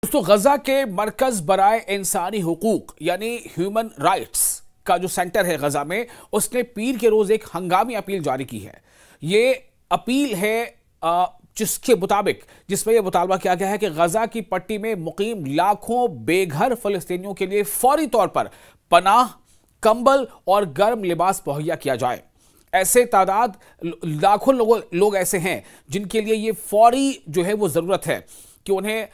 दोस्तों, गजा के मरकज बराए इंसानी हुकूक यानी ह्यूमन राइट्स का जो सेंटर है गजा में, उसने पीर के रोज एक हंगामी अपील जारी की है। ये अपील है जिसमें यह मुतालबा किया गया है कि गजा की पट्टी में मुकीम लाखों बेघर फलस्तीनियों के लिए फौरी तौर पर पनाह, कंबल और गर्म लिबास मुहैया किया जाए। ऐसे तादाद लाखों लोग ऐसे हैं जिनके लिए ये फौरी जो है वो जरूरत है कि उन्हें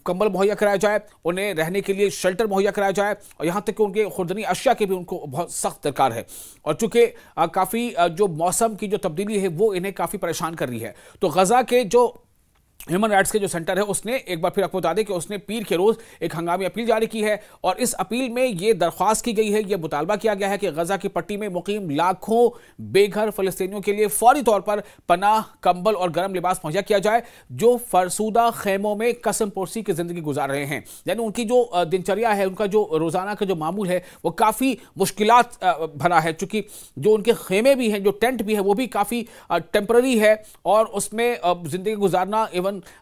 कंबल मुहैया कराया जाए, उन्हें रहने के लिए शेल्टर मुहैया कराया जाए, और यहाँ तक कि उनके खुर्दनी अशिया के भी उनको बहुत सख्त दरकार है। और चूंकि काफ़ी जो मौसम की जो तब्दीली है वो इन्हें काफ़ी परेशान कर रही है, तो गजा के जो ह्यूमन राइट्स के जो सेंटर है उसने एक बार फिर आपको बता दें कि उसने पीर के रोज एक हंगामी अपील जारी की है। और इस अपील में यह दरख्वास्त की गई है, यह मुतालबा किया गया है कि गजा की पट्टी में मुकीम लाखों बेघर फलस्तीनियों के लिए फौरी तौर पर पनाह, कंबल और गर्म लिबास मुहैया किया जाए, जो फरसूदा खेमों में कसम पोरसी की जिंदगी गुजार रहे हैं। यानी उनकी जो दिनचर्या है, उनका जो रोजाना का जो मामूल है वो काफी मुश्किलात भरा है, चूंकि जो उनके खेमे भी हैं, जो टेंट भी है, वो भी काफी टेम्पररी है और उसमें जिंदगी गुजारना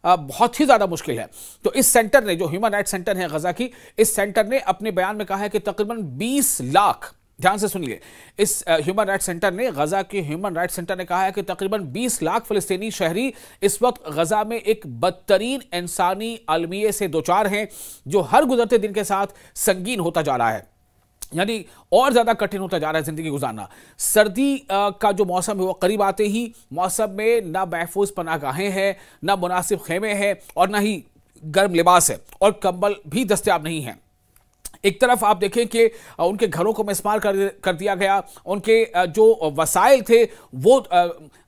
बहुत ही ज्यादा मुश्किल है। तो इस सेंटर ने, जो ह्यूमन राइट्स सेंटर है गजा की, इस सेंटर ने अपने बयान में कहा है कि तकरीबन 20 लाख, ध्यान से सुनिए, इस ह्यूमन राइट्स सेंटर ने, गजा के ह्यूमन राइट्स सेंटर ने कहा है कि तकरीबन 20 लाख फलस्तीनी शहरी इस वक्त गजा में एक बदतरीन इंसानी अलमिये से दो चार हैं, जो हर गुजरते दिन के साथ संगीन होता जा रहा है, यानी और ज्यादा कठिन होता जा रहा है जिंदगी गुजारना। सर्दी का जो मौसम है वो करीब आते ही मौसम में ना महफूज पनाहगाहें हैं, ना मुनासिब खेमे हैं और ना ही गर्म लिबास है, और कंबल भी दस्तयाब नहीं है। एक तरफ आप देखें कि उनके घरों को मिसमार कर दिया गया, उनके जो वसाइल थे वो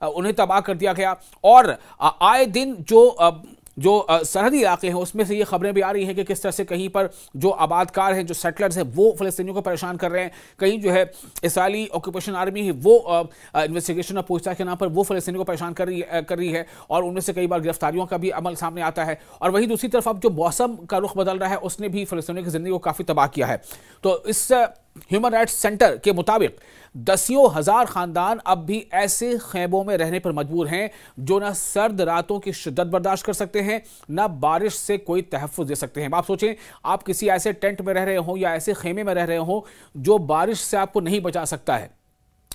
उन्हें तबाह कर दिया गया, और आए दिन जो सरहदी इलाके हैं उसमें से ये खबरें भी आ रही हैं कि किस तरह से कहीं पर जो आबादकार हैं, जो सेटलर्स हैं, वो फलस्तीनियों को परेशान कर रहे हैं। कहीं जो है इस्राइली ऑक्यूपेशन आर्मी है वो इन्वेस्टिगेशन और पूछताछ के नाम पर वो फलस्तीनियों को परेशान कर रही है, और उनमें से कई बार गिरफ्तारियों का भी अमल सामने आता है। और वहीं दूसरी तरफ अब जो मौसम का रुख बदल रहा है उसने भी फलस्तीनियों की जिंदगी को काफ़ी तबाह किया है। तो इस ह्यूमन राइट्स सेंटर के मुताबिक दसियों हजार खानदान अब भी ऐसे खैमों में रहने पर मजबूर हैं जो ना सर्द रातों की शिद्दत बर्दाश्त कर सकते हैं, ना बारिश से कोई तहफ़्फ़ुज़ दे सकते हैं। आप सोचें, आप किसी ऐसे टेंट में रह रहे हो या ऐसे खेमे में रह रहे हो जो बारिश से आपको नहीं बचा सकता है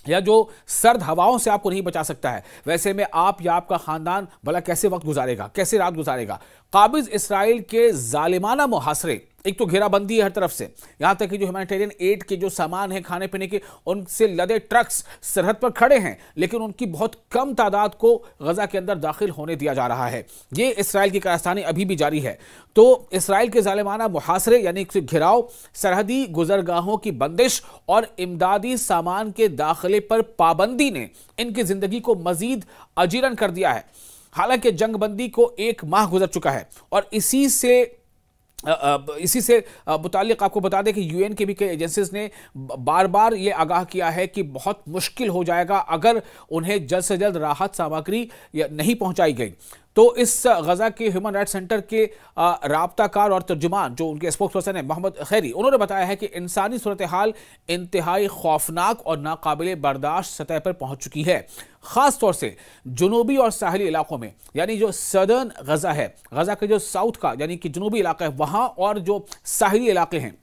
या जो सर्द हवाओं से आपको नहीं बचा सकता है, वैसे में आप या आपका खानदान भला कैसे वक्त गुजारेगा, कैसे रात गुजारेगा। काबिज इसराइल के जालिमाना मुहासरे, एक तो घेराबंदी है हर तरफ से, यहां तक कि जो ह्यूमैनिटेरियन एड के जो सामान है खाने पीने के, उनसे लदे ट्रक्स सरहद पर खड़े हैं, लेकिन उनकी बहुत कम तादाद को गजा के अंदर दाखिल होने दिया जा रहा है। ये इसराइल की कारस्तानी अभी भी जारी है। तो इसराइल के जालिमाना मुहासरे यानी घिराव, सरहदी गुजरगाहों की बंदिश और इमदादी सामान के दाखिले पर पाबंदी ने इनकी जिंदगी को मजीद अजीरन कर दिया है। हालांकि जंगबंदी को 1 माह गुजर चुका है, और इसी से मुतालिक आपको बता दें कि यूएन के भी कई एजेंसीज ने बार बार ये आगाह किया है कि बहुत मुश्किल हो जाएगा अगर उन्हें जल्द से जल्द राहत सामग्री नहीं पहुंचाई गई। तो इस गजा के ह्यूमन राइट्स सेंटर के राब्ताकार और तर्जुमान, जो उनके स्पोक्स पर्सन है मोहम्मद खैरी, उन्होंने बताया है कि इंसानी सूरत हाल इंतहाई खौफनाक और नाकाबिले बर्दाश्त सतह पर पहुंच चुकी है, खास तौर से जुनूबी और साहिली इलाकों में। यानी जो सदर्न गजा है, गजा के जो साउथ का यानी कि जुनूबी इलाका है वहां, और जो साहिली इलाके हैं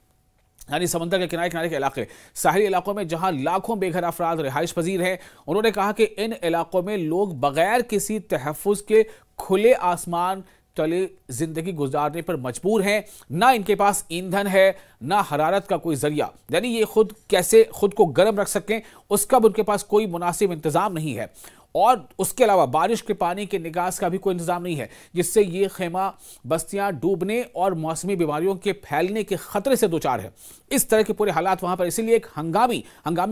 यानी समंदर के किनारे किनारे के इलाके, साहिली इलाकों में जहां लाखों बेघर अफराद रिहाइश पजीर हैं, उन्होंने कहा कि इन इलाकों में लोग बगैर किसी तहफ़्फ़ुज़ के खुले आसमान तले जिंदगी गुजारने पर मजबूर हैं। ना इनके पास ईंधन है, ना हरारत का कोई जरिया, यानी ये कैसे खुद को गर्म रख सकें उसका भी उनके पास कोई मुनासिब इंतजाम नहीं है, और उसके अलावा बारिश के पानी के निकास का भी कोई इंतजाम नहीं है, जिससे ये खेमा बस्तियां डूबने और मौसमी बीमारियों के फैलने के खतरे से दो चार है। इस तरह के पूरे हालात वहां पर, इसीलिए एक हंगामी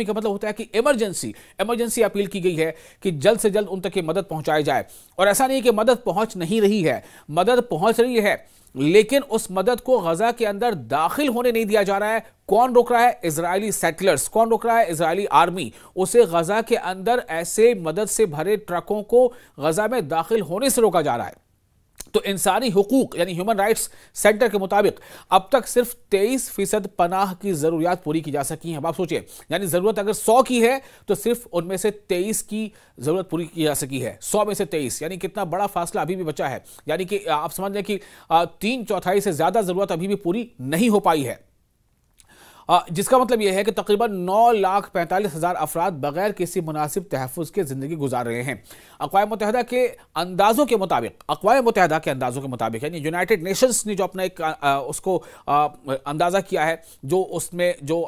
का मतलब होता है कि इमरजेंसी अपील की गई है कि जल्द से जल्द उन तक की मदद पहुंचाई जाए। और ऐसा नहीं कि मदद पहुंच नहीं रही है, मदद पहुंच रही है, लेकिन उस मदद को गजा के अंदर दाखिल होने नहीं दिया जा रहा है। कौन रोक रहा है? Israeli settlers. कौन रोक रहा है? Israeli army. उसे गजा के अंदर ऐसे मदद से भरे ट्रकों को गजा में दाखिल होने से रोका जा रहा है। तो इंसानी हुकूक यानी ह्यूमन राइट्स सेंटर के मुताबिक अब तक सिर्फ 23% पनाह की जरूरियात पूरी की जा सकी हैं। अब आप सोचिए, यानी जरूरत अगर 100 की है तो सिर्फ उनमें से 23 की जरूरत पूरी की जा सकी है। 100 में से 23, यानी कितना बड़ा फासला अभी भी बचा है। यानी कि आप समझ लें कि 3/4 से ज्यादा जरूरत अभी भी पूरी नहीं हो पाई है, जिसका मतलब यह है कि तकरीबन 9,45,000 अफराद बगैर किसी मुनासिब तहफ़्फ़ुज़ के ज़िंदगी गुजार रहे हैं। अक़वाम मुत्तहिदा के अंदाज़ों के मुताबिक यानी यूनाइटेड नेशंस ने जो अपना एक उसको अंदाज़ा किया है, जो उसमें जो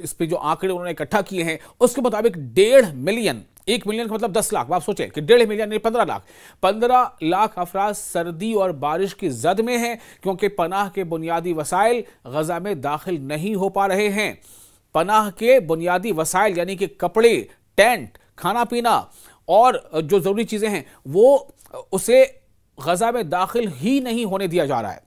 इस पर जो आंकड़े उन्होंने इकट्ठा किए हैं, उसके मुताबिक 1.5 मिलियन, 1 मिलियन का मतलब 10 लाख, आप सोचें कि 1.5 मिलियन नहीं 15 लाख अफराद सर्दी और बारिश की जद में हैं, क्योंकि पनाह के बुनियादी वसाइल गजा में दाखिल नहीं हो पा रहे हैं। पनाह के बुनियादी वसाइल यानी कि कपड़े, टेंट, खाना पीना और जो जरूरी चीजें हैं वो उसे गजा में दाखिल ही नहीं होने दिया जा रहा है।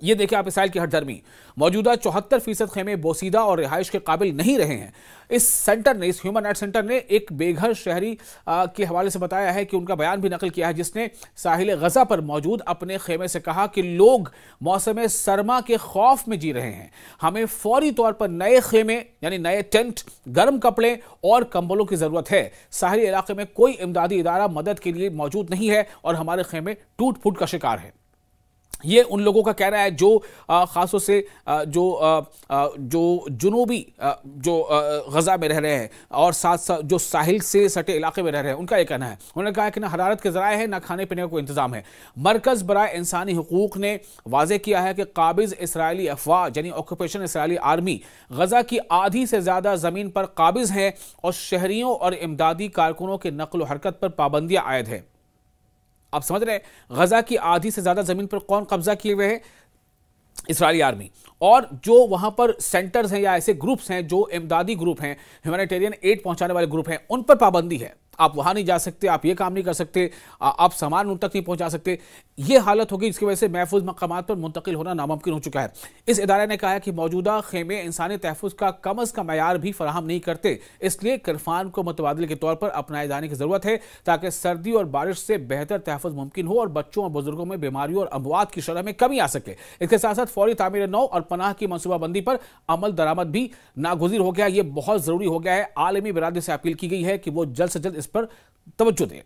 ये देखिए आप इसराइल की हठधर्मी, मौजूदा 74% खेमे बोसीदा और रिहाइश के काबिल नहीं रहे हैं। इस ह्यूमन राइट्स सेंटर ने एक बेघर शहरी के हवाले से बताया है कि उनका बयान भी नकल किया है, जिसने साहिल गजा पर मौजूद अपने खेमे से कहा कि लोग मौसम सरमा के खौफ में जी रहे हैं। हमें फौरी तौर पर नए खेमे यानी नए टेंट, गर्म कपड़े और कंबलों की जरूरत है। साहिली इलाके में कोई इमदादी इदारा मदद के लिए मौजूद नहीं है और हमारे खेमे टूट फूट का शिकार है। ये उन लोगों का कहना है जो खासतौर से जो जुनूबी जो गजा में रह रहे हैं और साथ साथ जो साहिल से सटे इलाके में रह रहे हैं, उनका ये कहना है। उन्होंने कहा कि ना हरारत के ज़राए हैं, ना खाने पीने का कोई इंतजाम है। मरकज़ बराए इंसानी हुकूक ने वाज़े किया है कि काबिज़ इसराइली अफवाज यानी ऑक्यूपेशन इसराइली आर्मी गजा की आधी से ज़्यादा ज़मीन पर काबिज़ हैं और शहरियों और इमदादी कारकुनों के नक्ल हरकत पर पाबंदियाँ आयद है। आप समझ रहे हैं, गजा की आधी से ज्यादा जमीन पर कौन कब्जा किए हुए है? इस्राएली आर्मी। और जो वहां पर सेंटर्स हैं या ऐसे ग्रुप्स हैं जो इमदादी ग्रुप हैं, ह्यूमैनिटेरियन एड पहुंचाने वाले ग्रुप हैं, उन पर पाबंदी है। आप वहां नहीं जा सकते, आप ये काम नहीं कर सकते, आप सामान उन तक नहीं पहुंचा सकते। ये हालत होगी जिसकी वजह से महफूज मकामात पर मुंतकिल होना नामुमकिन हो चुका है। इस इदारे ने कहा है कि मौजूदा खेमे इंसानी तहफ़्फ़ुज़ का कम अज़ कम मयार भी फराहम नहीं करते, इसलिए किरफान को मुतबादिल के तौर पर अपनाए जाने की ज़रूरत है ताकि सर्दी और बारिश से बेहतर तहफ़्फ़ुज़ मुमकिन हो और बच्चों और बुजुर्गों में बीमारियों और अमवात की शरह में कमी आ सके। इसके साथ साथ फौरी तामीर नौ और पनाह की मनसूबाबंदी पर अमल दरामद भी नागुज़ीर हो गया। ये बहुत ज़रूरी हो गया है। आलमी बिरादरी से अपील की गई है कि वो जल्द से जल्द इस पर तवज्जो दें।